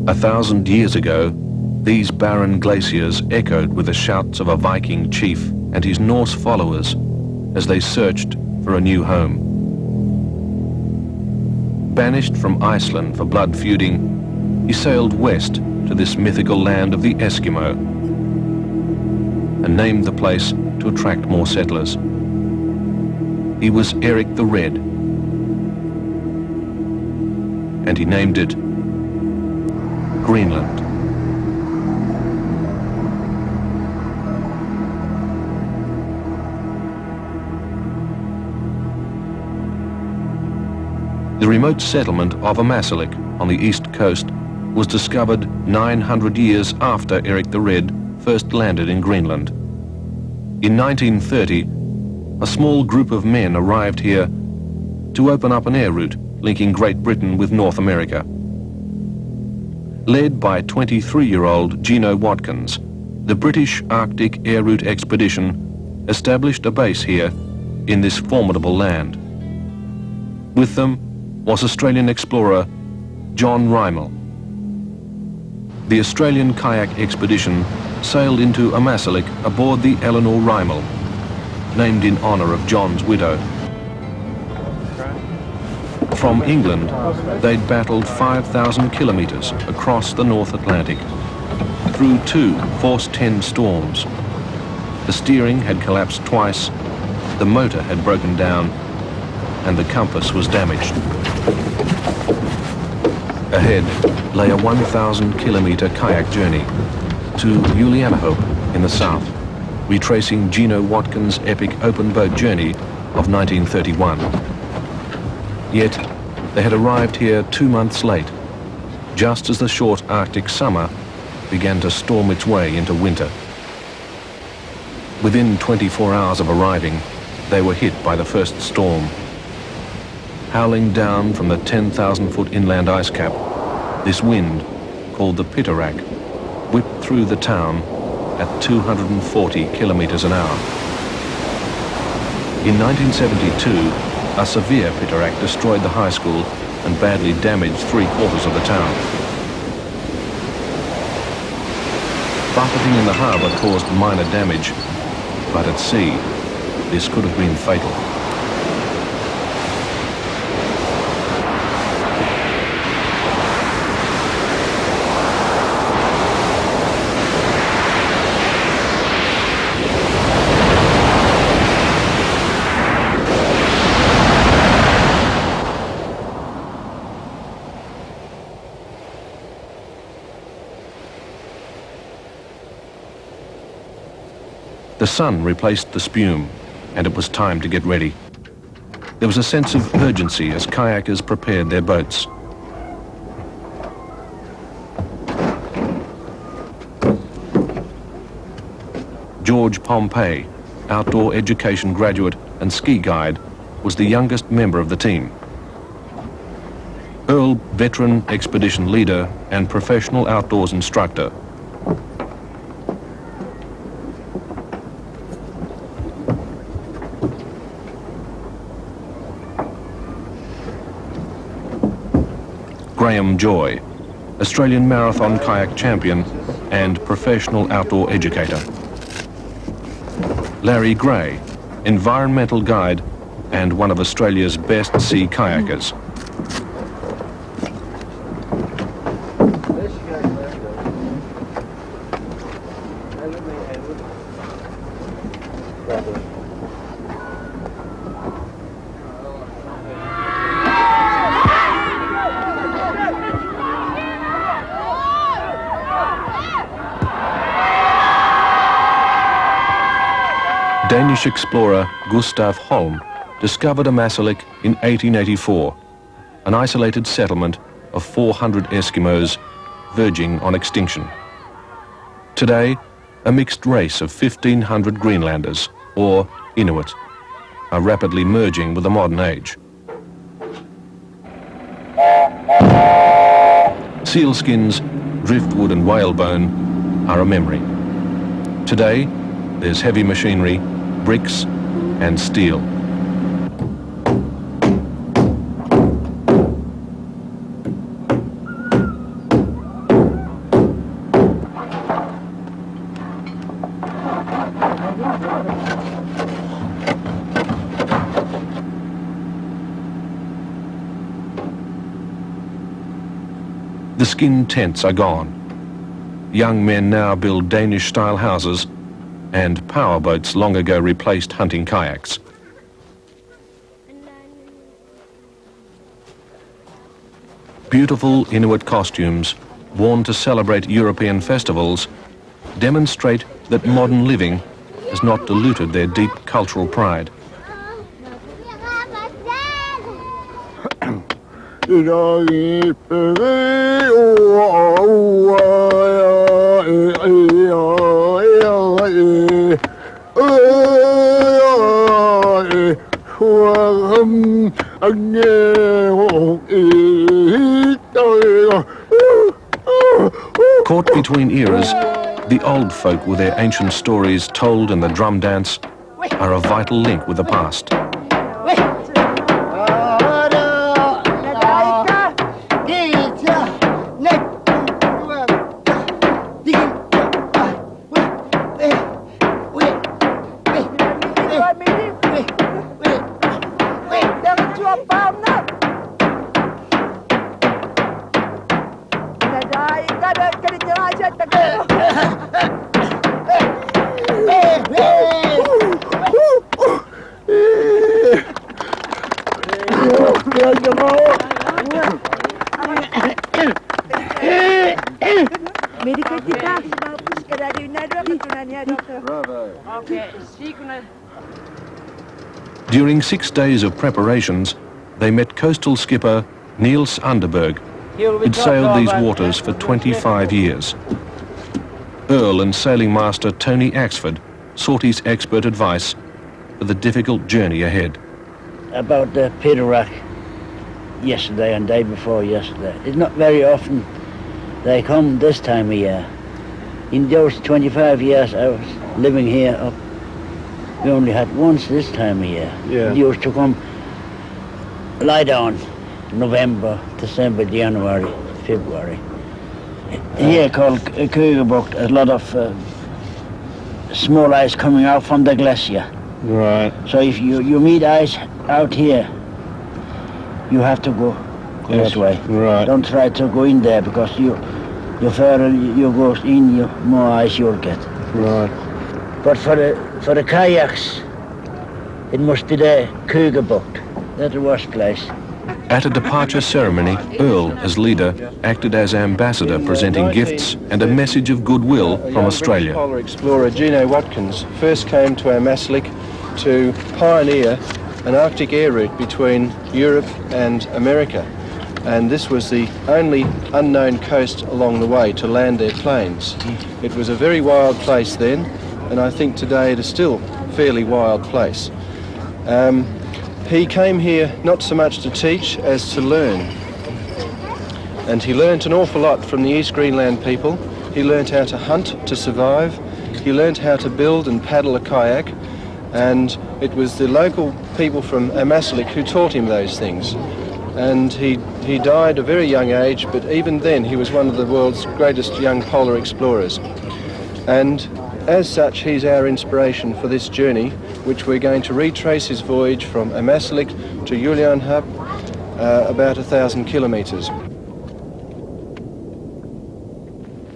1,000 years ago, these barren glaciers echoed with the shouts of a Viking chief and his Norse followers as they searched for a new home. Banished from Iceland for blood feuding, he sailed west to this mythical land of the Eskimo and named the place to attract more settlers. He was Eric the Red, and he named it Greenland. The remote settlement of Ammassalik on the east coast was discovered 900 years after Eric the Red first landed in Greenland. In 1930, a small group of men arrived here to open up an air route linking Great Britain with North America. Led by 23-year-old Gino Watkins, the British Arctic Air Route Expedition established a base here in this formidable land. With them was Australian explorer John Riemel. The Australian kayak expedition sailed into Ammassalik aboard the Eleanor Riemel, named in honour of John's widow. From England, they'd battled 5,000 kilometres across the North Atlantic, through 2 force 10 storms. The steering had collapsed twice, the motor had broken down, and the compass was damaged. Ahead lay a 1,000 kilometre kayak journey to Julianahope in the south, retracing Gino Watkins' epic open boat journey of 1931. Yet they had arrived here 2 months late, just as the short Arctic summer began to storm its way into winter. Within 24 hours of arriving, they were hit by the first storm. Howling down from the 10,000-foot inland ice cap, this wind, called the Pitorak, whipped through the town at 240 kilometres an hour. In 1972, a severe Pitorak destroyed the high school and badly damaged 3/4 of the town. Buffeting in the harbour caused minor damage, but at sea, this could have been fatal. The sun replaced the spume, and it was time to get ready. There was a sense of urgency as kayakers prepared their boats. George Pompey, outdoor education graduate and ski guide, was the youngest member of the team. Earl, veteran expedition leader and professional outdoors instructor. Graham Joy, Australian marathon kayak champion and professional outdoor educator. Larry Gray, environmental guide and one of Australia's best sea kayakers. Danish explorer Gustav Holm discovered Ammassalik in 1884, an isolated settlement of 400 Eskimos verging on extinction. Today, a mixed race of 1,500 Greenlanders, or Inuit, are rapidly merging with the modern age. Sealskins, driftwood and whalebone are a memory. Today, there's heavy machinery, bricks and steel. The skin tents are gone. Young men now build Danish-style houses, and powerboats long ago replaced hunting kayaks. Beautiful Inuit costumes, worn to celebrate European festivals, demonstrate that modern living has not diluted their deep cultural pride. Caught between eras, the old folk with their ancient stories told in the drum dance are a vital link with the past. During 6 days of preparations, they met coastal skipper Niels Underberg, who'd sailed these waters for 25 years. Earl and sailing master Tony Axford sought his expert advice for the difficult journey ahead. About the Peter Rock yesterday and day before yesterday. It's not very often they come this time of year. In those 25 years I was living here up, we only had once this time of year. Yeah. It used to come lie down November, December, January, February. Here called Kugerbucht, a lot of small ice coming out from the glacier. Right. So if you meet ice out here, you have to go that way. Right. Don't try to go in there because you further you go in, you more ice you'll get. Right. But for the kayaks, it must be the Kugerbucht. That's the worst place. At a departure ceremony, Earl, as leader, acted as ambassador, presenting gifts and a message of goodwill from Australia. British polar explorer Gino Watkins first came to Ammassalik to pioneer an Arctic air route between Europe and America. And this was the only unknown coast along the way to land their planes. It was a very wild place then, and I think today it is still a fairly wild place. He came here not so much to teach as to learn. And he learnt an awful lot from the East Greenland people. He learnt how to hunt to survive. He learnt how to build and paddle a kayak. And it was the local people from Ammassalik who taught him those things. And he died at a very young age, but even then he was one of the world's greatest young polar explorers. And as such, he's our inspiration for this journey, which we're going to retrace his voyage from Ammassalik to Julianhab, about 1,000 kilometres.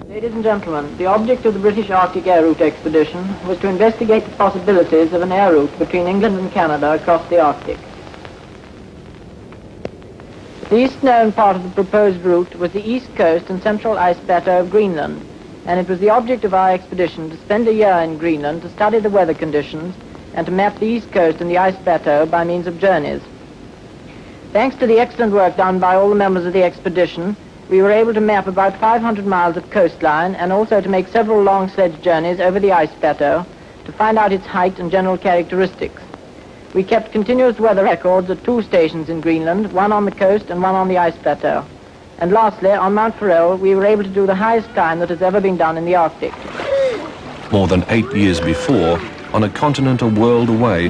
Ladies and gentlemen, the object of the British Arctic Air Route expedition was to investigate the possibilities of an air route between England and Canada across the Arctic. The east known part of the proposed route was the east coast and central ice plateau of Greenland, and it was the object of our expedition to spend a year in Greenland to study the weather conditions and to map the east coast and the ice plateau by means of journeys. Thanks to the excellent work done by all the members of the expedition, we were able to map about 500 miles of coastline and also to make several long sledge journeys over the ice plateau to find out its height and general characteristics. We kept continuous weather records at 2 stations in Greenland, one on the coast and one on the ice plateau. And lastly, on Mount Farrell, we were able to do the highest climb that has ever been done in the Arctic. More than 8 years before, on a continent a world away,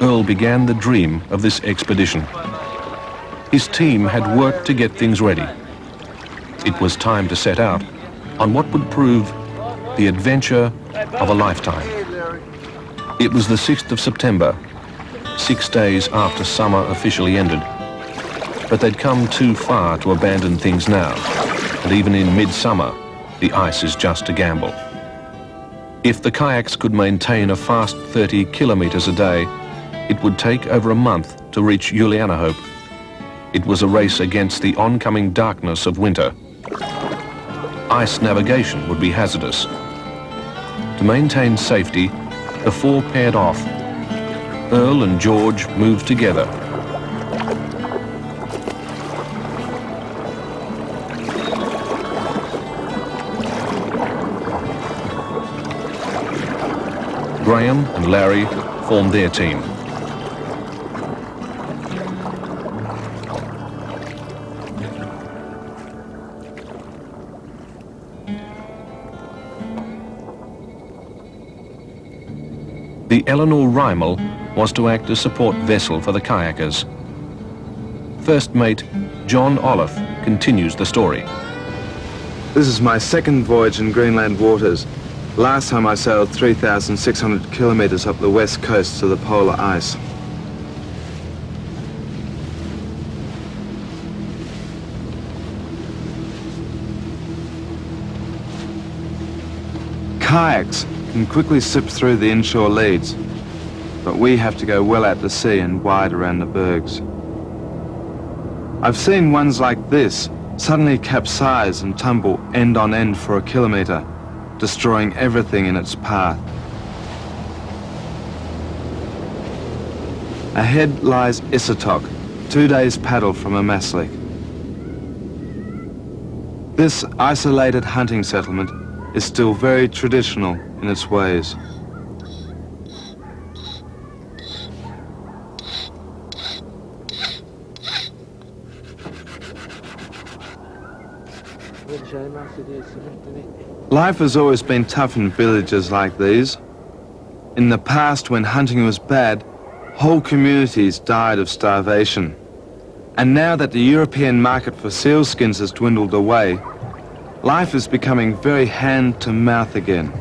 Earl began the dream of this expedition. His team had worked to get things ready. It was time to set out on what would prove the adventure of a lifetime. It was the 6th of September, 6 days after summer officially ended. But they'd come too far to abandon things now. and even in midsummer, the ice is just a gamble. If the kayaks could maintain a fast 30 kilometres a day, it would take over a month to reach Julianahope. It was a race against the oncoming darkness of winter. Ice navigation would be hazardous. To maintain safety, the four paired off. Earl and George moved together. Graham and Larry formed their team. The Eleanor Rymel was to act as support vessel for the kayakers. First mate John Olaf continues the story. This is my second voyage in Greenland waters. Last time I sailed 3,600 kilometers up the west coast to the polar ice. Kayaks can quickly slip through the inshore leads, but we have to go well out to sea and wide around the bergs. I've seen ones like this suddenly capsize and tumble end on end for a kilometer, destroying everything in its path. Ahead lies Isatok, 2 days paddle from Amaslik. This isolated hunting settlement is still very traditional in its ways. Life has always been tough in villages like these. In the past, when hunting was bad, whole communities died of starvation. And now that the European market for sealskins has dwindled away, life is becoming very hand-to-mouth again.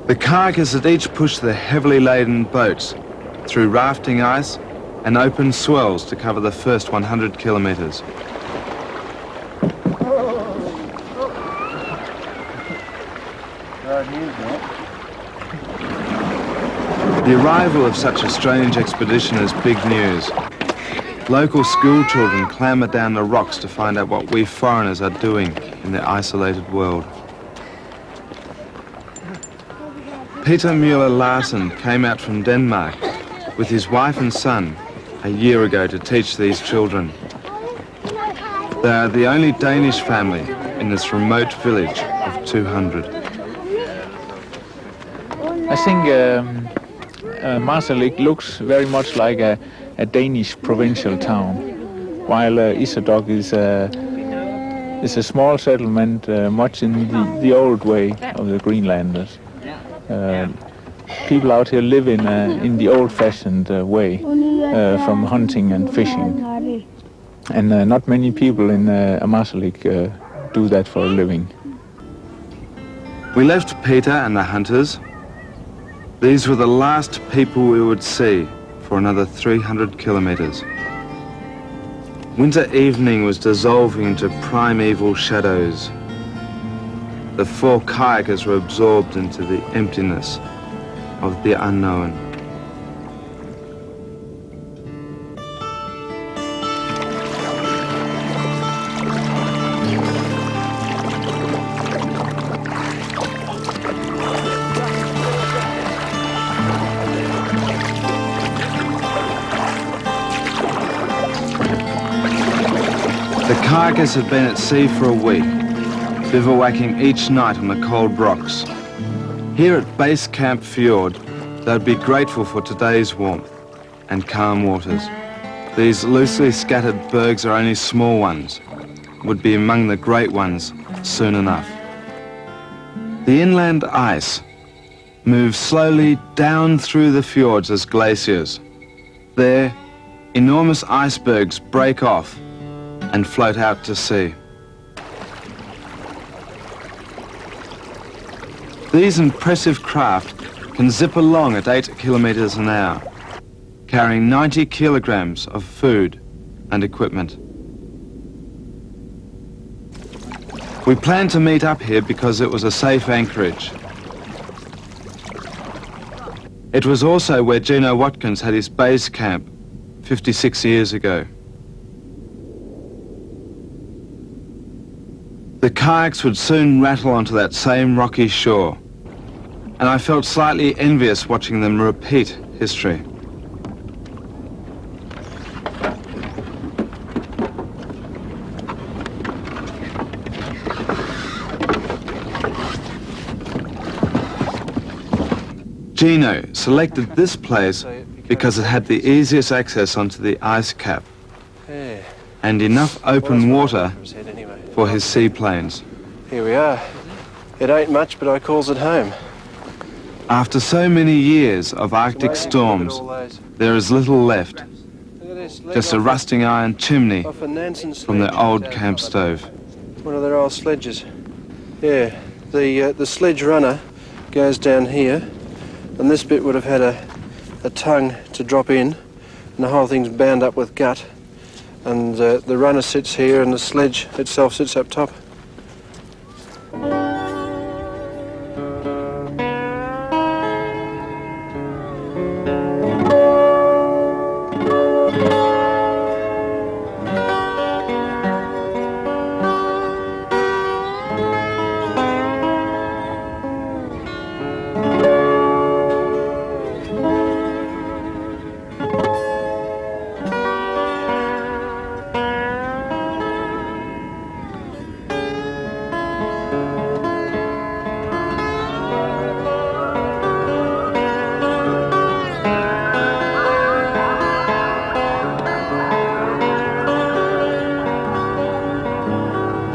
The kayakers had each pushed their heavily laden boats through rafting ice and open swells to cover the first 100 kilometers. The arrival of such a strange expedition is big news. Local school children clamber down the rocks to find out what we foreigners are doing in the isolated world. Peter Mueller Larsen came out from Denmark with his wife and son a year ago to teach these children. They are the only Danish family in this remote village of 200. I think Amasalik looks very much like a Danish provincial town, while Isatok is a small settlement much in the old way of the Greenlanders. People out here live in the old-fashioned way, from hunting and fishing. And not many people in Amasalik do that for a living. We left Peter and the hunters. These were the last people we would see for another 300 kilometers. Winter evening was dissolving into primeval shadows. The four kayakers were absorbed into the emptiness of the unknown. The kayakers had been at sea for a week, bivouacking each night on the cold rocks. Here at Base Camp Fjord, they'd be grateful for today's warmth and calm waters. These loosely scattered bergs are only small ones, would be among the great ones soon enough. The inland ice move slowly down through the fjords as glaciers. There, enormous icebergs break off and float out to sea. These impressive craft can zip along at 8 kilometers an hour, carrying 90 kilograms of food and equipment. We planned to meet up here because it was a safe anchorage. It was also where Gino Watkins had his base camp 56 years ago. The kayaks would soon rattle onto that same rocky shore, and I felt slightly envious watching them repeat history. Gino selected this place because it had the easiest access onto the ice cap Yeah. and enough open water for his seaplanes. Here we are. It ain't much, but I calls it home. After so many years of Arctic storms, there is little left, just a rusting iron chimney from the old camp stove. One of their old sledges. Yeah, the sledge runner goes down here, and this bit would have had a tongue to drop in, and the whole thing's bound up with gut. And the runner sits here, and the sledge itself sits up top.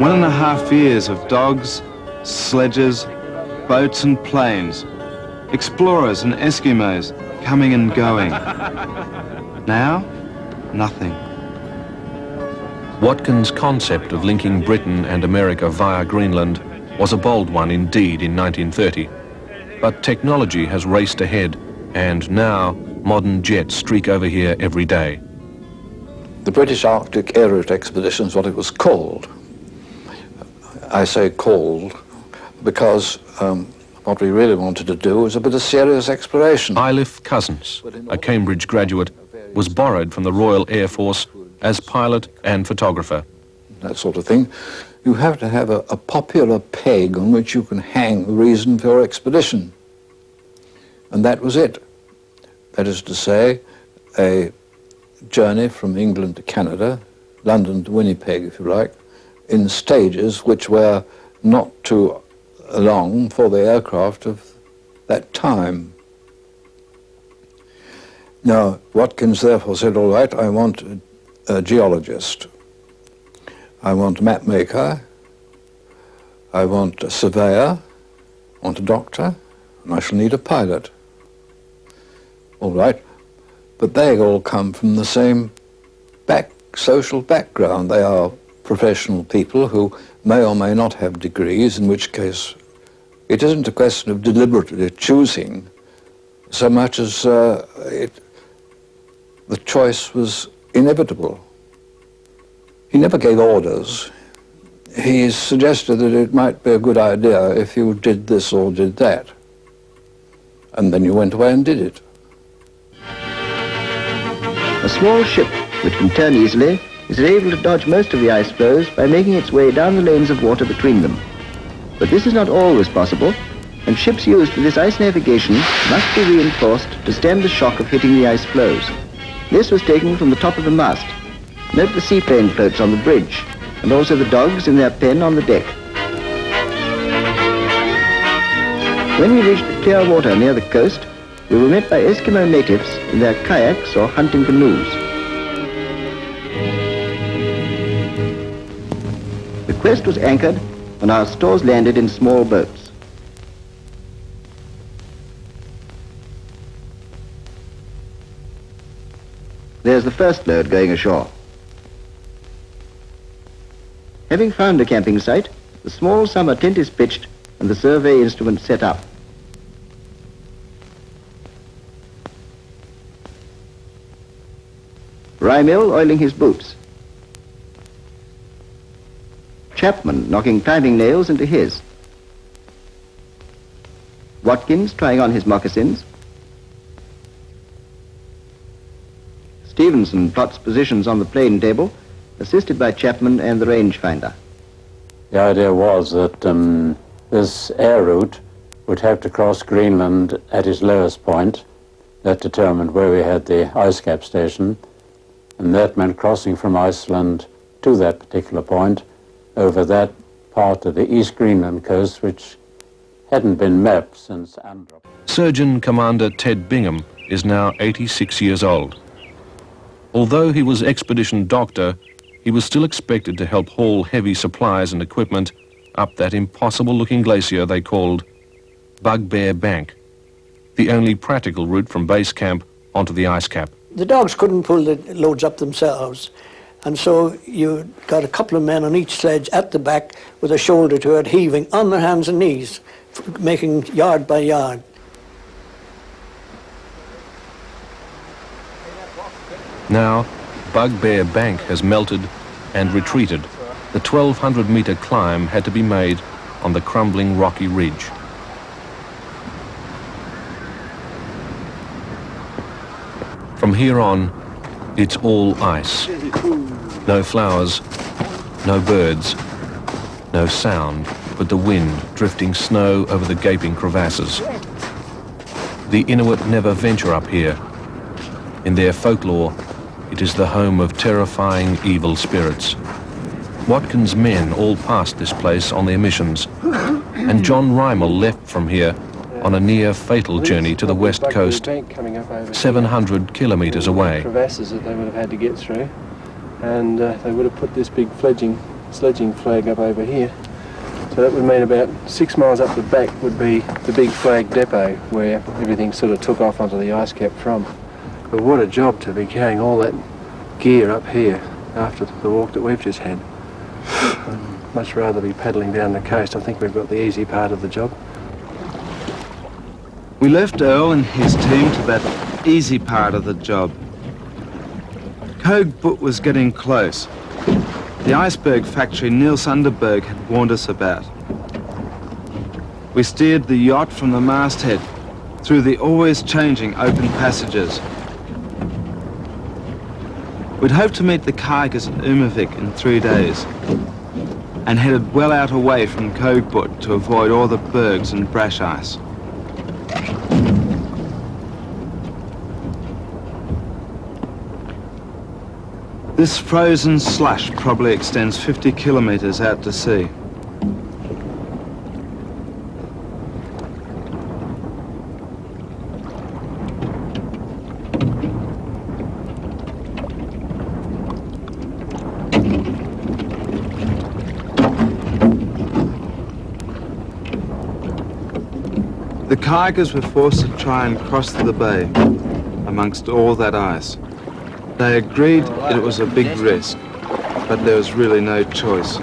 One and a half years of dogs, sledges, boats and planes, explorers and Eskimos coming and going. Now, nothing. Watkins' concept of linking Britain and America via Greenland was a bold one indeed in 1930. But technology has raced ahead, and now modern jets streak over here every day. The British Arctic Air Route Expedition is what it was called. I say called because what we really wanted to do was a bit of serious exploration. Eilif Cousins, a Cambridge graduate, was borrowed from the Royal Air Force as pilot and photographer. That sort of thing. You have to have a popular peg on which you can hang the reason for your expedition. And that was it. That is to say, a journey from England to Canada, London to Winnipeg, if you like, in stages which were not too long for the aircraft of that time. Now, Watkins therefore said, all right, I want a geologist, I want a map maker, I want a surveyor, I want a doctor, and I shall need a pilot. All right, but they all come from the same social background. They are professional people who may or may not have degrees, in which case it isn't a question of deliberately choosing so much as the choice was inevitable. He never gave orders. He suggested that it might be a good idea if you did this or did that. And then you went away and did it. A small ship, which can turn easily, is able to dodge most of the ice flows by making its way down the lanes of water between them. But this is not always possible, and ships used for this ice navigation must be reinforced to stem the shock of hitting the ice flows. This was taken from the top of the mast. Note the seaplane floats on the bridge, and also the dogs in their pen on the deck. When we reached the clear water near the coast, we were met by Eskimo natives in their kayaks or hunting canoes. The Quest was anchored and our stores landed in small boats. There's the first load going ashore. Having found a camping site, the small summer tent is pitched and the survey instrument set up. Rymill oiling his boots. Chapman knocking climbing nails into his. Watkins trying on his moccasins. Stevenson plots positions on the plane table, assisted by Chapman and the rangefinder. The idea was that this air route would have to cross Greenland at its lowest point. That determined where we had the ice cap station, and that meant crossing from Iceland to that particular point over that part of the East Greenland coast which hadn't been mapped since Androp. Surgeon Commander Ted Bingham is now 86 years old. Although he was expedition doctor, he was still expected to help haul heavy supplies and equipment up that impossible-looking glacier they called Bugbear Bank, the only practical route from base camp onto the ice cap. The dogs couldn't pull the loads up themselves, and so you got a couple of men on each sledge at the back with a shoulder to it, heaving on their hands and knees, making yard by yard. Now, Bugbear Bank has melted and retreated. The 1,200-metre climb had to be made on the crumbling rocky ridge. From here on, it's all ice. No flowers, no birds, no sound but the wind drifting snow over the gaping crevasses. The Inuit never venture up here. In their folklore, it is the home of terrifying evil spirits. Watkins' men all passed this place on their missions, and John Rymill left from here on a near-fatal journey to the west coast, 700 kilometres away. Crevasses that they would have had to get through, and they would have put this big sledging flag up over here. So that would mean about 6 miles up the back would be the big flag depot where everything sort of took off onto the ice cap from. But what a job to be carrying all that gear up here after the walk that we've just had. I'd much rather be paddling down the coast. I think we've got the easy part of the job. We left Earl and his team to that easy part of the job. Kogbut was getting close. The iceberg factory Niels Underberg had warned us about. We steered the yacht from the masthead through the always changing open passages. We'd hoped to meet the Kaigas at Umavik in 3 days and headed well out away from Kogbut to avoid all the bergs and brash ice. This frozen slush probably extends 50 kilometres out to sea. The Kaigas were forced to try and cross the bay amongst all that ice. They agreed it was a big risk, but there was really no choice.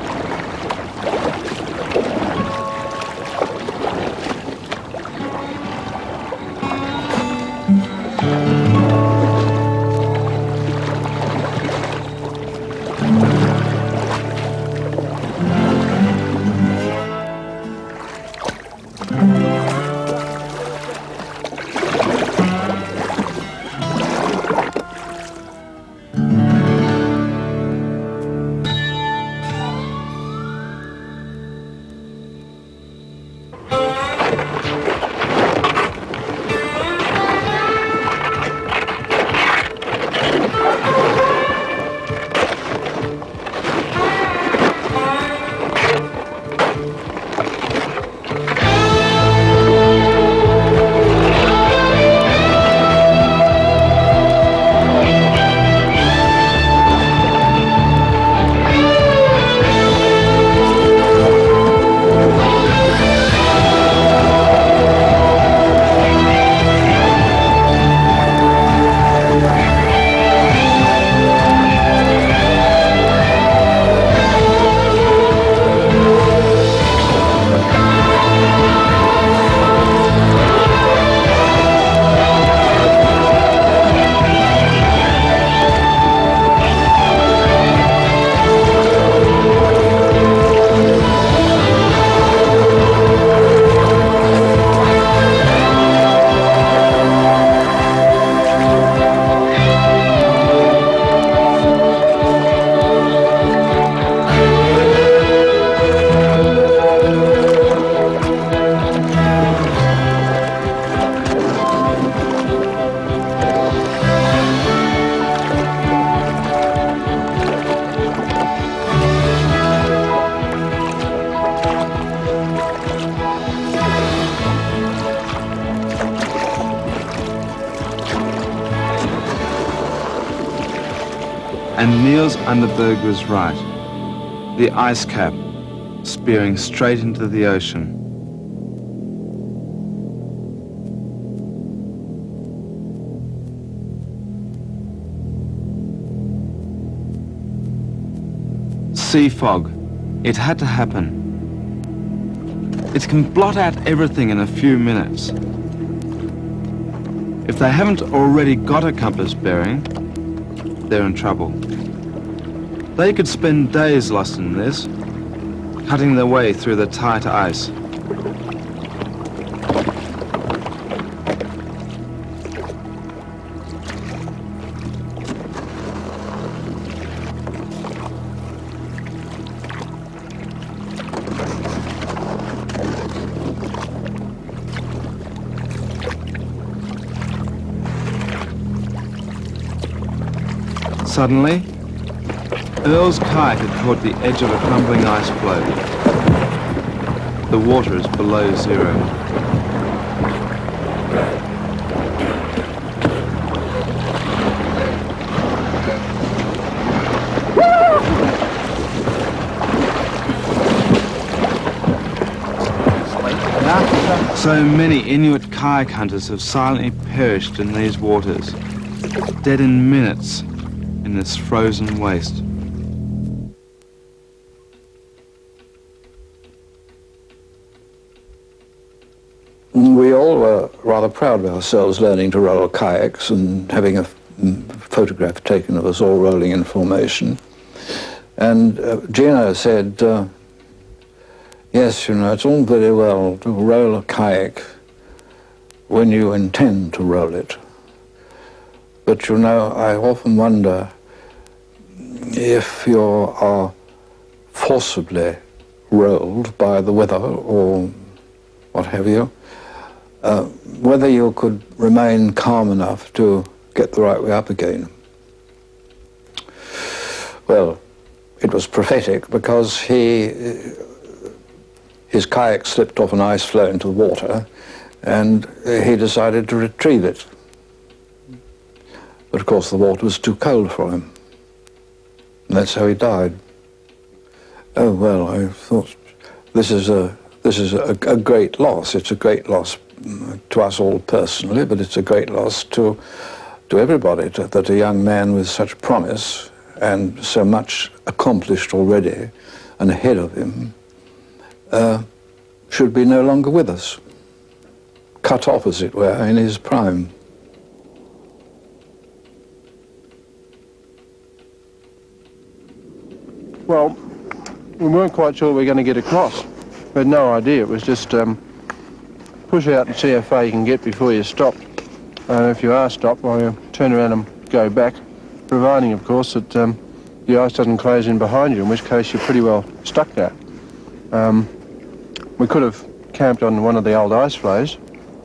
And Niels Underberg was right. The ice cap spearing straight into the ocean. Sea fog. It had to happen. It can blot out everything in a few minutes. If they haven't already got a compass bearing, they're in trouble. They could spend days lost in this, cutting their way through the tight ice. Suddenly, Earl's kite had caught the edge of a crumbling ice floe. The water is below zero. So many Inuit kayak hunters have silently perished in these waters, dead in minutes in this frozen waste. We all were rather proud of ourselves learning to roll kayaks and having a photograph taken of us all rolling in formation. And Gino said, yes, you know, it's all very well to roll a kayak when you intend to roll it. But, you know, I often wonder if you are forcibly rolled by the weather or what have you, whether you could remain calm enough to get the right way up again. Well, it was prophetic because his kayak slipped off an ice floe into the water and he decided to retrieve it. But of course the water was too cold for him. And that's how he died. Oh well, I thought this is a great loss. It's a great loss to us all personally, but it's a great loss to everybody that a young man with such promise and so much accomplished already and ahead of him should be no longer with us, cut off, as it were, in his prime. Well, we weren't quite sure we were going to get across. We had no idea. It was just push out and see how far you can get before you stop. And if you are stopped, well, you turn around and go back, providing, of course, that the ice doesn't close in behind you, in which case you're pretty well stuck there. We could have camped on one of the old ice floes,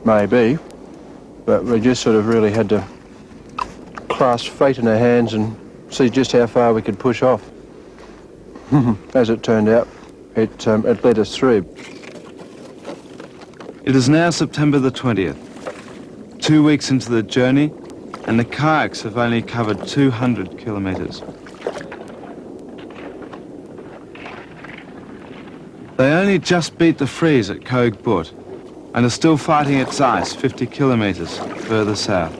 maybe, but we just sort of really had to clasp fate in our hands and see just how far we could push off. As it turned out, it led us through. It is now September the 20th, 2 weeks into the journey, and the kayaks have only covered 200 kilometres. They only just beat the freeze at Koig Butt and are still fighting its ice 50 kilometres further south.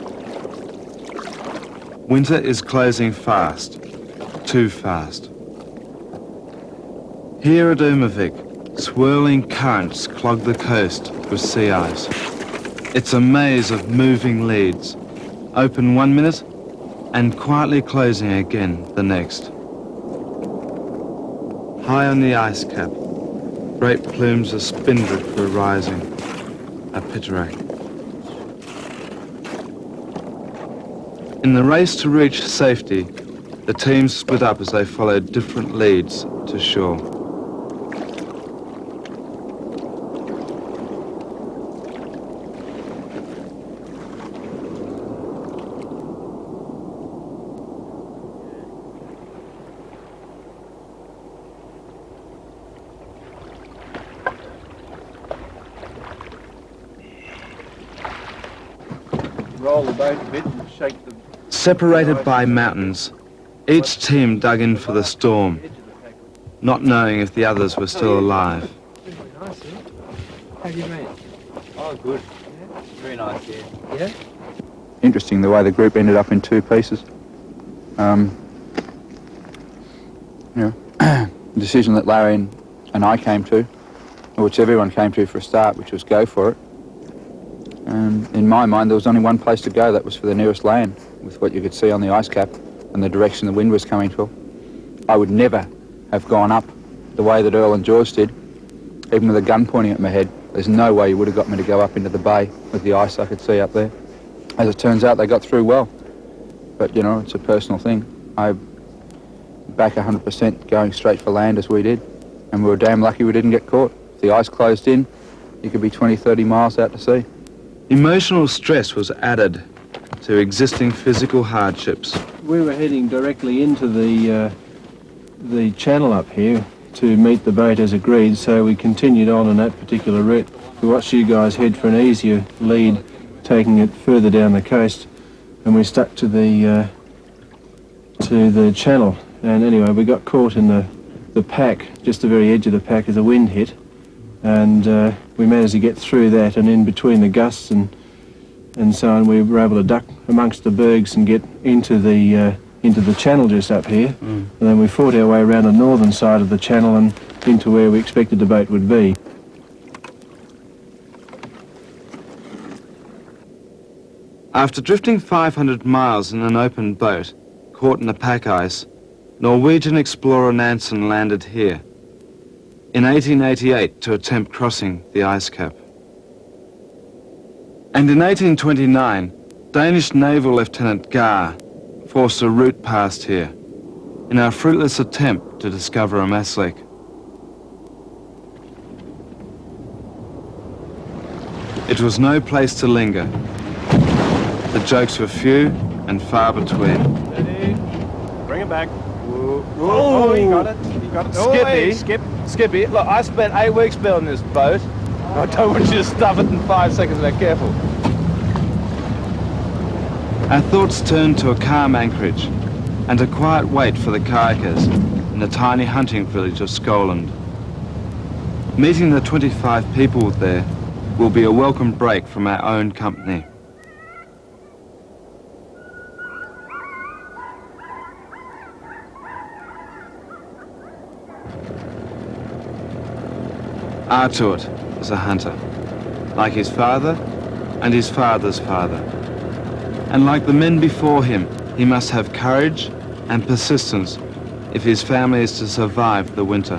Winter is closing fast, too fast. Here at Umavik, swirling currents clog the coast with sea ice. It's a maze of moving leads, open 1 minute and quietly closing again the next. High on the ice cap, great plumes of spindrift were rising, a pittorak. In the race to reach safety, the teams split up as they followed different leads to shore. Roll the boat a bit and shake the... Separated by mountains, Each team dug in for the storm, not knowing if the others were still alive. How have you been? Oh, good. Very nice, yeah. Interesting the way the group ended up in two pieces. The decision that Larry and I came to, which everyone came to for a start, which was go for it. In my mind, there was only one place to go, that was for the nearest land, with what you could see on the ice cap and the direction the wind was coming from. I would never have gone up the way that Earl and George did, even with a gun pointing at my head. There's no way you would have got me to go up into the bay with the ice I could see up there. As it turns out, they got through well. But, you know, it's a personal thing. I back 100% going straight for land as we did, and we were damn lucky we didn't get caught. If the ice closed in, you could be 20, 30 miles out to sea. Emotional stress was added to existing physical hardships. We were heading directly into the channel up here to meet the boat as agreed, so we continued on that particular route. We watched you guys head for an easier lead, taking it further down the coast, and we stuck to the channel. And anyway, we got caught in the pack, just the very edge of the pack as the wind hit, and we managed to get through that, and in between the gusts and so on, we were able to duck amongst the bergs and get into the channel just up here. And then we fought our way around the northern side of the channel and into where we expected the boat would be. After drifting 500 miles in an open boat, caught in the pack ice, Norwegian explorer Nansen landed here in 1888 to attempt crossing the ice cap. And in 1829, Danish naval Lieutenant Gar forced a route past here in our fruitless attempt to discover a Maslik. It was no place to linger. The jokes were few and far between. Steady. Bring it back. Oh, you got it. You got it. Skippy. Oh, hey, Skippy, look, I spent 8 weeks building this boat. I don't want you to stuff it in 5 seconds and be careful. Our thoughts turned to a calm anchorage and a quiet wait for the kayakers in the tiny hunting village of Skoland. Meeting the 25 people there will be a welcome break from our own company. Arturt is a hunter, like his father and his father's father. And like the men before him, he must have courage and persistence if his family is to survive the winter.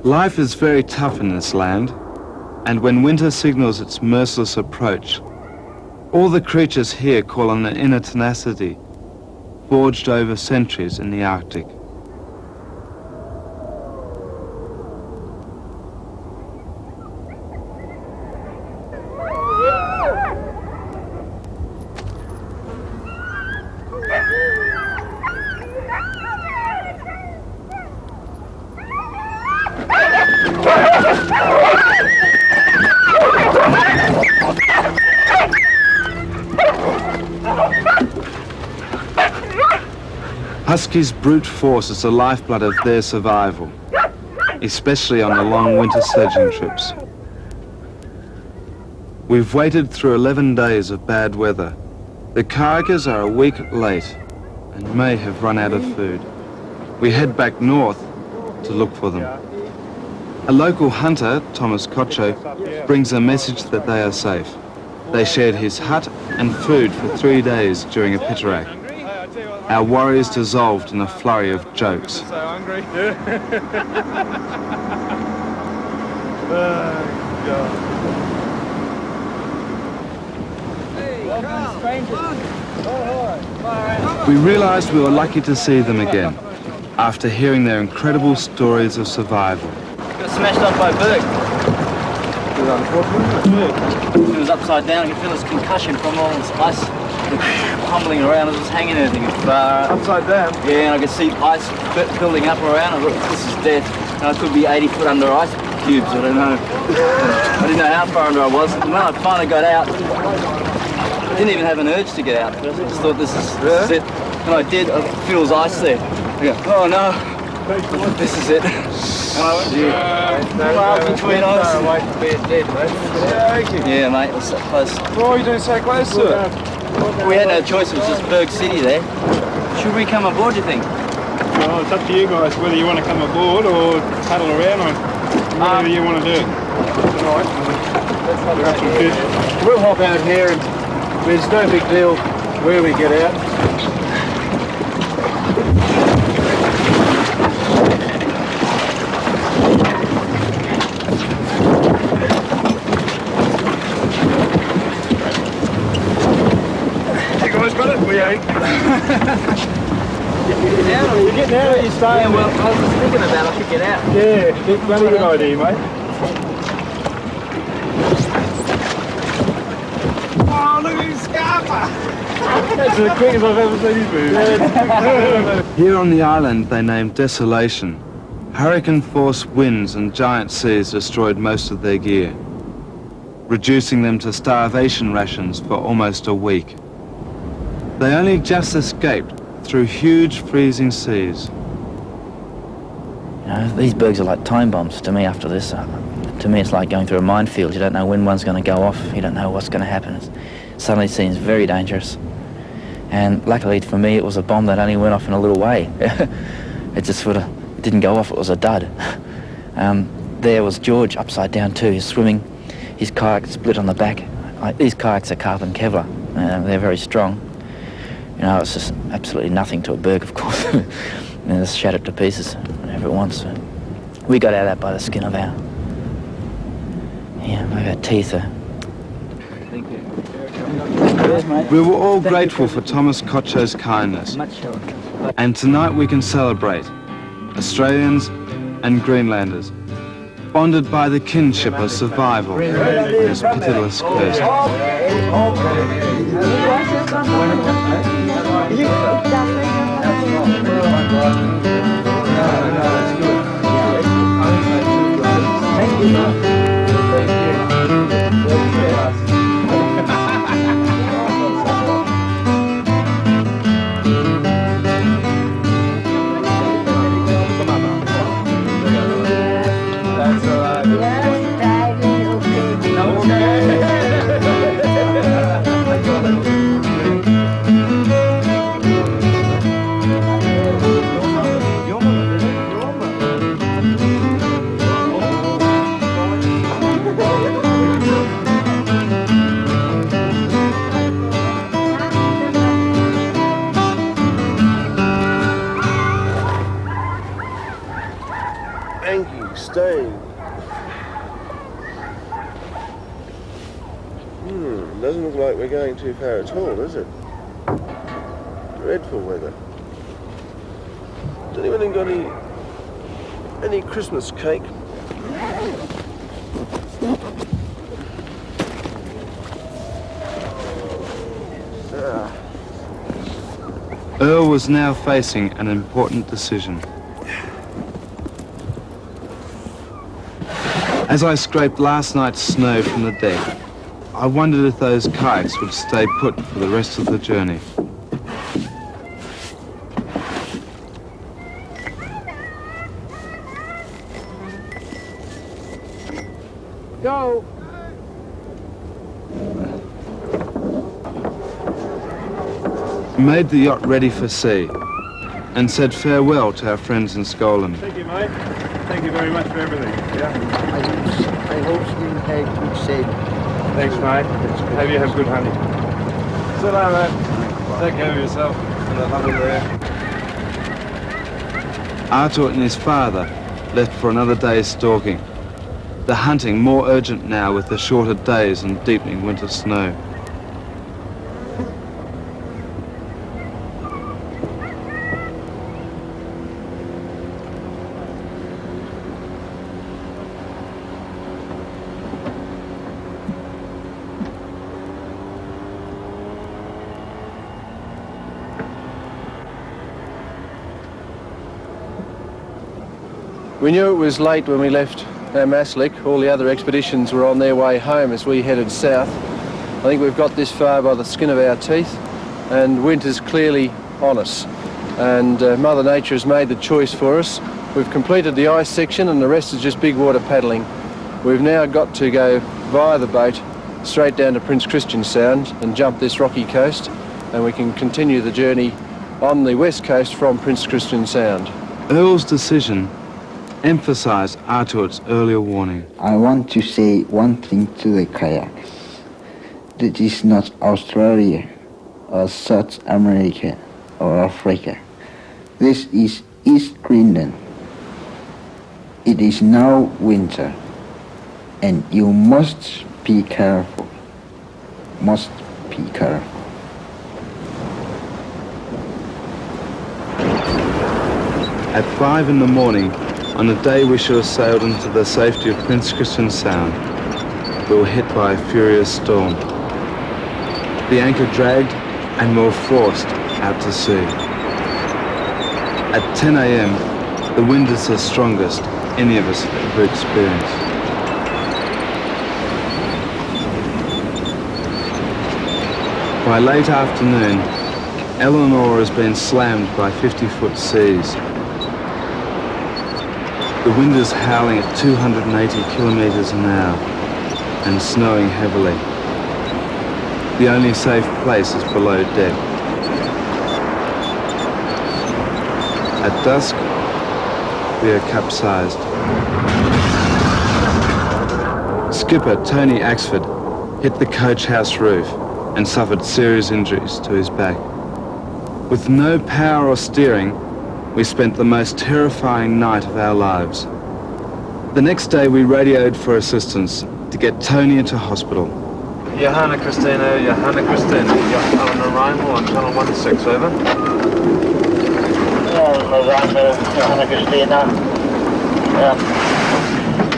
Life is very tough in this land, and when winter signals its merciless approach, all the creatures here call on an inner tenacity, forged over centuries in the Arctic. Huskies' brute force is the lifeblood of their survival, especially on the long winter sledging trips. We've waited through 11 days of bad weather. The kayakers are a week late and may have run out of food. We head back north to look for them. A local hunter, Thomas Kocho, brings a message that they are safe. They shared his hut and food for 3 days during a pitarack. Our worries dissolved in a flurry of jokes. So hungry. We realized we were lucky to see them again, after hearing their incredible stories of survival. Got smashed up by a bird. It was upside down. You feel its concussion from all this ice humbling around. It was hanging there thinking, upside down? Yeah, and I could see ice building up around. I thought, this is dead. And I could be 80 foot under ice cubes, I don't know. I didn't know how far under I was. And when I finally got out, I didn't even have an urge to get out. I just thought, this is it. And I did. It feels ice there. I go, oh no, this is it. And I went, miles between us. Yeah, mate, it was so close. Why are you doing so close to it? We had no choice, it was just Berg City there. Should we come aboard, do you think? Well, it's up to you guys whether you want to come aboard or paddle around or whatever you want to do. We'll hop out here and there's no big deal where we get out. You guys got it? We ain't. You're getting out or you staying? Yeah, well, I was thinking about I should get out. Yeah, bloody good idea, mate. Oh, look at his scamper! That's the quickest I've ever seen him move. Here on the island they named Desolation. Hurricane-force winds and giant seas destroyed most of their gear, reducing them to starvation rations for almost a week. They only just escaped through huge freezing seas. You know, these bergs are like time bombs to me after this. To me it's like going through a minefield. You don't know when one's going to go off. You don't know what's going to happen. It suddenly seems very dangerous. And luckily for me it was a bomb that only went off in a little way. It just sort of didn't go off, it was a dud. There was George upside down too. He's swimming, his kayak split on the back. These kayaks are carbon Kevlar. They're very strong. You know, it's just absolutely nothing to a berg, of course. And it's shattered to pieces whenever it wants. We got out of that by the skin of our teeth. We were all grateful for Thomas Kocho's kindness. And tonight we can celebrate Australians and Greenlanders, bonded by the kinship of survival on this pitiless coast. Doesn't look like we're going too far at all, does it? Dreadful weather. Has anyone got any Christmas cake? Earl was now facing an important decision. As I scraped last night's snow from the deck, I wondered if those kayaks would stay put for the rest of the journey. Go! We made the yacht ready for sea and said farewell to our friends in Skolen. Thank you, mate. Thank you very much for everything. Yeah. I hope you had good sailing. Thanks, mate. Hope you have good hunting. So long, mate. Take care of yourself and the lovely there. Arthur and his father left for another day's stalking. The hunting more urgent now with the shorter days and deepening winter snow. We knew it was late when we left Maslick. All the other expeditions were on their way home as we headed south. I think we've got this far by the skin of our teeth, and winter's clearly on us. And Mother Nature has made the choice for us. We've completed the ice section and the rest is just big water paddling. We've now got to go via the boat straight down to Prince Christian Sound and jump this rocky coast, and we can continue the journey on the west coast from Prince Christian Sound. Earl's decision emphasised Artuit's earlier warning. I want to say one thing to the kayaks. This is not Australia or South America or Africa. This is East Greenland. It is now winter, and you must be careful. Must be careful. At 5 in the morning, on a day we should have sailed into the safety of Prince Christian Sound, we were hit by a furious storm. The anchor dragged and we were forced out to sea. At 10 a.m, the wind is the strongest any of us have ever experienced. By late afternoon, Eleanor has been slammed by 50-foot seas. The wind is howling at 280 kilometres an hour and snowing heavily. The only safe place is below deck. At dusk, we are capsized. Skipper Tony Axford hit the coach house roof and suffered serious injuries to his back. With no power or steering, we spent the most terrifying night of our lives. The next day we radioed for assistance to get Tony into hospital. Johanna Christina, you're Eleanor Reinl on channel 16, over. Johanna Christina.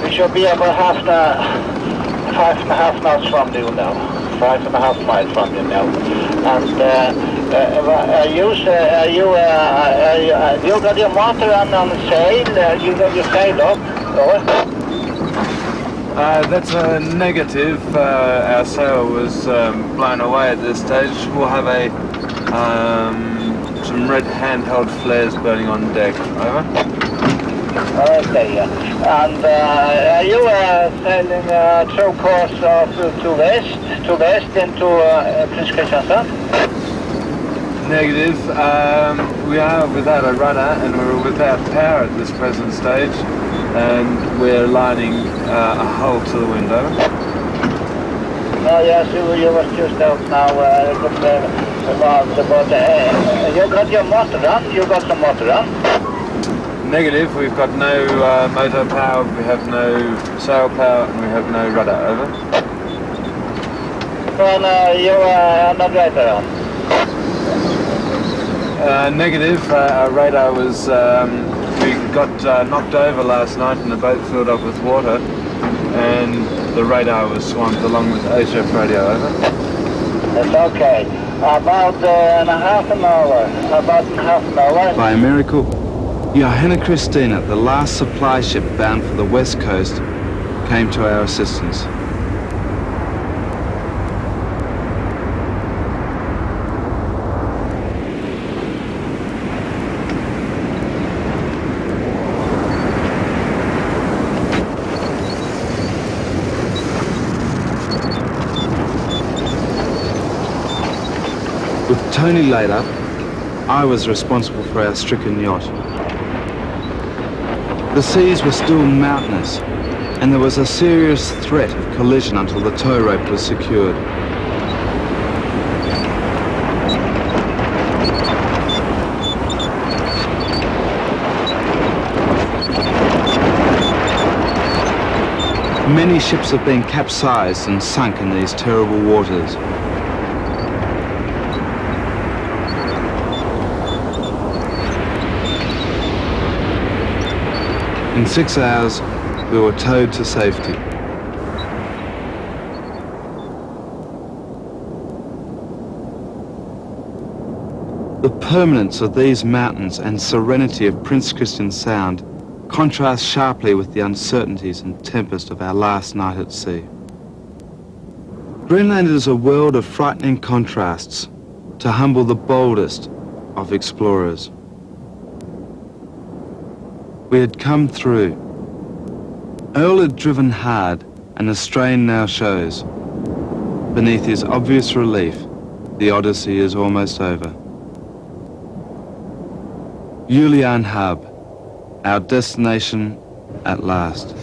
We should be about 5.5 knots from you now. 5.5 miles from you now. And you got your motor on sail? You got your sail up? That's a negative. Our sail was blown away at this stage. We'll have some red handheld flares burning on deck. Over. Okay, yeah. And are you sailing through course to west into Prince Christian Sound? Negative. We are without a rudder and we're without power at this present stage, and we're lining a hull to the window. Oh yes, you was just out now. You got your motor on? You got some motor on? Negative. We've got no motor power. We have no sail power, and we have no rudder. Over. Well, you are not radar on. Negative. Our radar was, we got knocked over last night and the boat filled up with water, and the radar was swamped along with HF radio. Over. That's okay. About half an hour. By a miracle, Johanna Christina, the last supply ship bound for the west coast, came to our assistance. With Tony laid up, I was responsible for our stricken yacht. The seas were still mountainous, and there was a serious threat of collision until the tow rope was secured. Many ships have been capsized and sunk in these terrible waters. In 6 hours, we were towed to safety. The permanence of these mountains and serenity of Prince Christian Sound contrasts sharply with the uncertainties and tempest of our last night at sea. Greenland is a world of frightening contrasts to humble the boldest of explorers. We had come through. Earl had driven hard, and the strain now shows. Beneath his obvious relief, the odyssey is almost over. Julian Hub, our destination at last.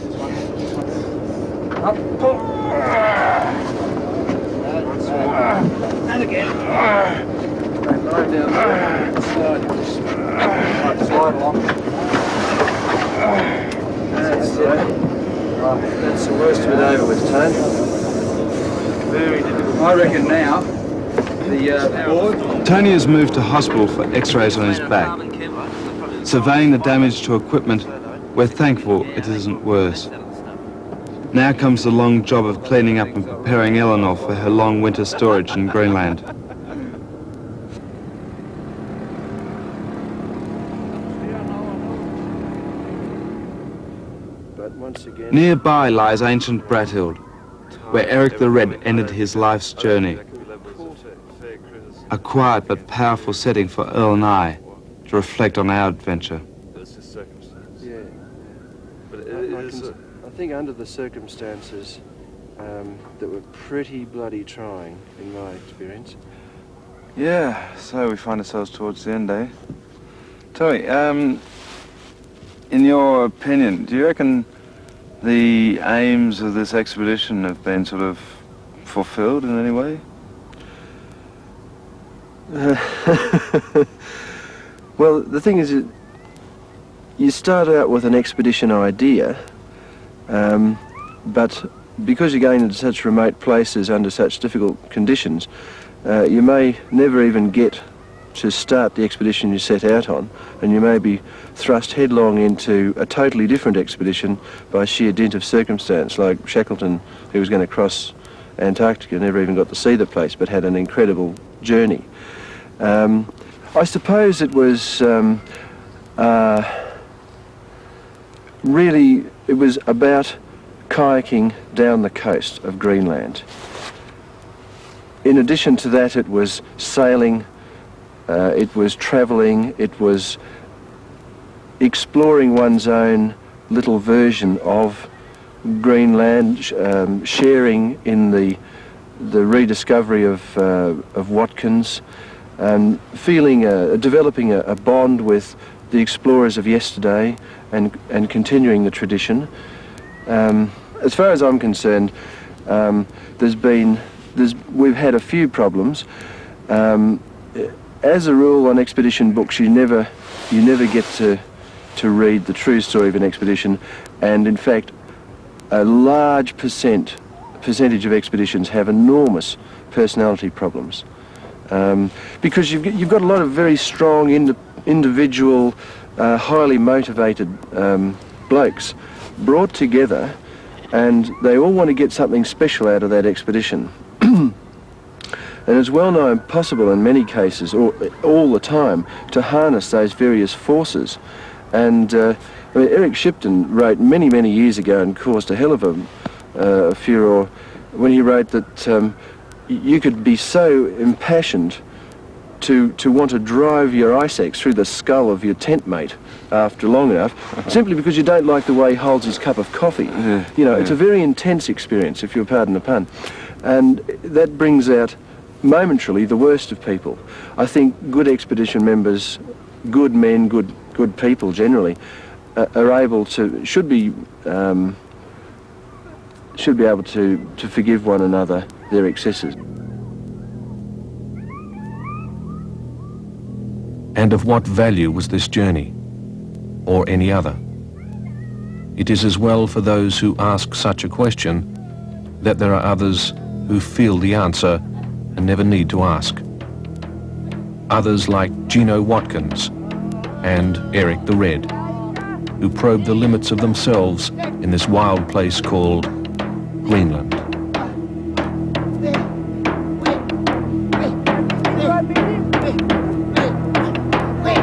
And again. Line down there. Slide along. That's it. Right, that's the worst of it over with, Tone. Very difficult. I reckon now, the board... Tony has moved to hospital for x-rays on his back. Surveying the damage to equipment, we're thankful it isn't worse. Now comes the long job of cleaning up and preparing Eleanor for her long winter storage in Greenland. But once again... Nearby lies ancient Brathild, where Eric the Red ended his life's journey. A quiet but powerful setting for Earl and I to reflect on our adventure. Yeah. But I think under the circumstances that were pretty bloody trying, in my experience. Yeah, so we find ourselves towards the end, eh? Tony, in your opinion, do you reckon the aims of this expedition have been sort of fulfilled in any way? Well, the thing is, you start out with an expedition idea, but because you're going into such remote places under such difficult conditions, you may never even get to start the expedition you set out on, and you may be thrust headlong into a totally different expedition by sheer dint of circumstance, like Shackleton, who was going to cross Antarctica, never even got to see the place, but had an incredible journey. I suppose it was really, it was about kayaking down the coast of Greenland. In addition to that, it was sailing, it was travelling, it was exploring one's own little version of Greenland, sharing in the rediscovery of Watkins, and feeling, developing a bond with the explorers of yesterday, and continuing the tradition. As far as I'm concerned, we've had a few problems. As a rule, on expedition books, you never get to read the true story of an expedition, and in fact, a large percentage of expeditions have enormous personality problems. Because you've got a lot of very strong, individual, highly motivated blokes brought together, and they all want to get something special out of that expedition. And it's well nigh impossible in many cases, or all the time, to harness those various forces. And I mean, Eric Shipton wrote many years ago and caused a hell of a furore when he wrote that you could be so impassioned to want to drive your ice axe through the skull of your tent mate after long enough, simply because you don't like the way he holds his cup of coffee. You know, it's a very intense experience, if you'll pardon the pun. And that brings out momentarily the worst of people. I think good expedition members, good men, good people generally, are able to, should be able to forgive one another their excesses. And of what value was this journey, or any other? It is as well for those who ask such a question that there are others who feel the answer and never need to ask. Others like Gino Watkins and Eric the Red, who probe the limits of themselves in this wild place called Greenland. Wait,